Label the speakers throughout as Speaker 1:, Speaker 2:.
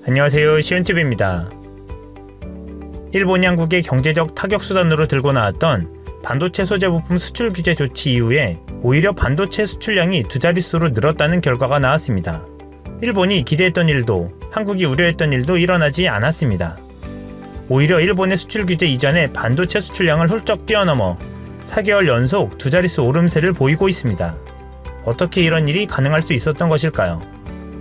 Speaker 1: 안녕하세요, 시온TV입니다. 일본이 한국의 경제적 타격수단으로 들고 나왔던 반도체 소재 부품 수출 규제 조치 이후에 오히려 반도체 수출량이 두 자릿수로 늘었다는 결과가 나왔습니다. 일본이 기대했던 일도, 한국이 우려했던 일도 일어나지 않았습니다. 오히려 일본의 수출 규제 이전에 반도체 수출량을 훌쩍 뛰어넘어 4개월 연속 두 자릿수 오름세를 보이고 있습니다. 어떻게 이런 일이 가능할 수 있었던 것일까요?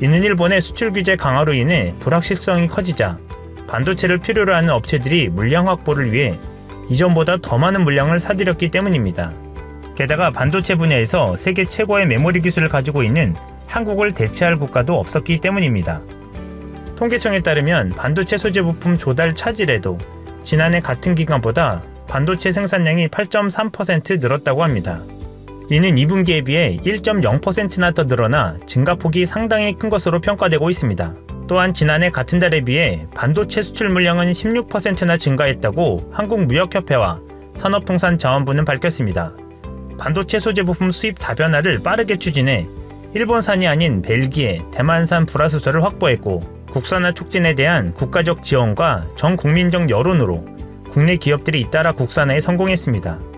Speaker 1: 이는 일본의 수출 규제 강화로 인해 불확실성이 커지자 반도체를 필요로 하는 업체들이 물량 확보를 위해 이전보다 더 많은 물량을 사들였기 때문입니다. 게다가 반도체 분야에서 세계 최고의 메모리 기술을 가지고 있는 한국을 대체할 국가도 없었기 때문입니다. 통계청에 따르면 반도체 소재 부품 조달 차질에도 지난해 같은 기간보다 반도체 생산량이 8.3% 늘었다고 합니다. 이는 2분기에 비해 1.0%나 더 늘어나 증가폭이 상당히 큰 것으로 평가되고 있습니다. 또한 지난해 같은 달에 비해 반도체 수출 물량은 16%나 증가했다고 한국무역협회와 산업통상자원부는 밝혔습니다. 반도체 소재 부품 수입 다변화를 빠르게 추진해 일본산이 아닌 벨기에, 대만산 불화수소를 확보했고 국산화 촉진에 대한 국가적 지원과 전 국민적 여론으로 국내 기업들이 잇따라 국산화에 성공했습니다.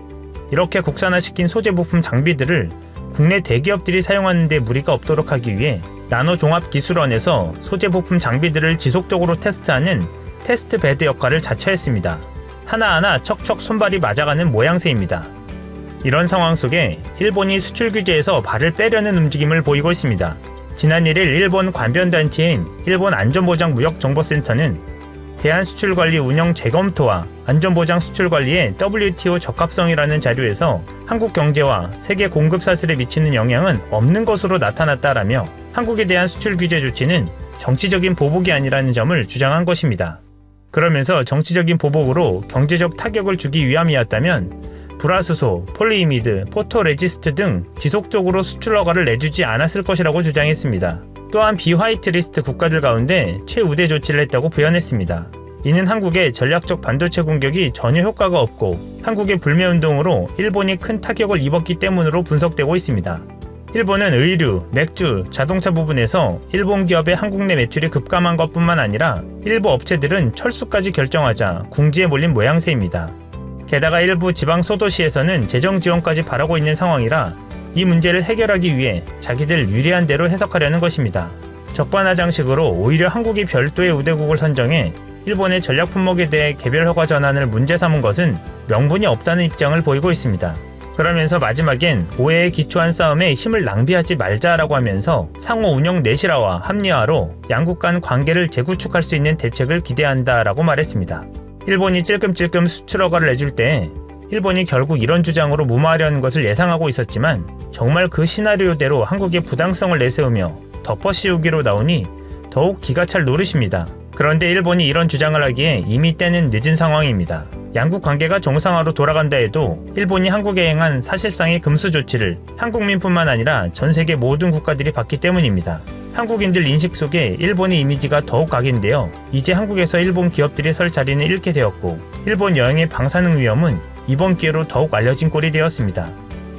Speaker 1: 이렇게 국산화시킨 소재 부품 장비들을 국내 대기업들이 사용하는 데 무리가 없도록 하기 위해 나노종합기술원에서 소재 부품 장비들을 지속적으로 테스트하는 테스트베드 역할을 자처했습니다. 하나하나 척척 손발이 맞아가는 모양새입니다. 이런 상황 속에 일본이 수출 규제에서 발을 빼려는 움직임을 보이고 있습니다. 지난 1일 일본 관변단체인 일본안전보장무역정보센터는 대한수출관리 운영 재검토와 안전보장 수출관리의 WTO 적합성이라는 자료에서 한국 경제와 세계 공급 사슬에 미치는 영향은 없는 것으로 나타났다라며 한국에 대한 수출 규제 조치는 정치적인 보복이 아니라는 점을 주장한 것입니다. 그러면서 정치적인 보복으로 경제적 타격을 주기 위함이었다면 불화수소, 폴리이미드, 포토레지스트 등 지속적으로 수출 허가를 내주지 않았을 것이라고 주장했습니다. 또한 비화이트리스트 국가들 가운데 최우대 조치를 했다고 부연했습니다. 이는 한국의 전략적 반도체 공격이 전혀 효과가 없고 한국의 불매운동으로 일본이 큰 타격을 입었기 때문으로 분석되고 있습니다. 일본은 의류, 맥주, 자동차 부분에서 일본 기업의 한국 내 매출이 급감한 것뿐만 아니라 일부 업체들은 철수까지 결정하자 궁지에 몰린 모양새입니다. 게다가 일부 지방 소도시에서는 재정 지원까지 바라고 있는 상황이라 이 문제를 해결하기 위해 자기들 유리한 대로 해석하려는 것입니다. 적반하장식으로 오히려 한국이 별도의 우대국을 선정해 일본의 전략 품목에 대해 개별 허가 전환을 문제 삼은 것은 명분이 없다는 입장을 보이고 있습니다. 그러면서 마지막엔 오해에 기초한 싸움에 힘을 낭비하지 말자라고 하면서 상호 운영 내실화와 합리화로 양국 간 관계를 재구축할 수 있는 대책을 기대한다라고 말했습니다. 일본이 찔끔찔끔 수출 허가를 내줄 때 일본이 결국 이런 주장으로 무마하려는 것을 예상하고 있었지만 정말 그 시나리오대로 한국의 부당성을 내세우며 덮어씌우기로 나오니 더욱 기가 찰 노릇입니다. 그런데 일본이 이런 주장을 하기에 이미 때는 늦은 상황입니다. 양국 관계가 정상화로 돌아간다 해도 일본이 한국에 행한 사실상의 금수 조치를 한국민뿐만 아니라 전 세계 모든 국가들이 받기 때문입니다. 한국인들 인식 속에 일본의 이미지가 더욱 각인되어 이제 한국에서 일본 기업들이 설 자리는 잃게 되었고 일본 여행의 방사능 위험은 이번 기회로 더욱 알려진 꼴이 되었습니다.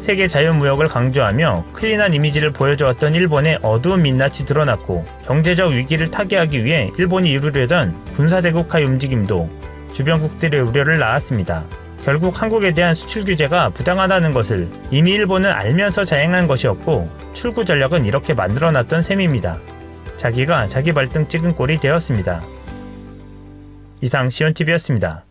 Speaker 1: 세계 자유무역을 강조하며 클린한 이미지를 보여주었던 일본의 어두운 민낯이 드러났고 경제적 위기를 타개하기 위해 일본이 이루려던 군사대국화의 움직임도 주변국들의 우려를 낳았습니다. 결국 한국에 대한 수출 규제가 부당하다는 것을 이미 일본은 알면서 자행한 것이었고 출구 전략은 이렇게 만들어놨던 셈입니다. 자기가 자기 발등 찍은 꼴이 되었습니다. 이상 시온TV였습니다.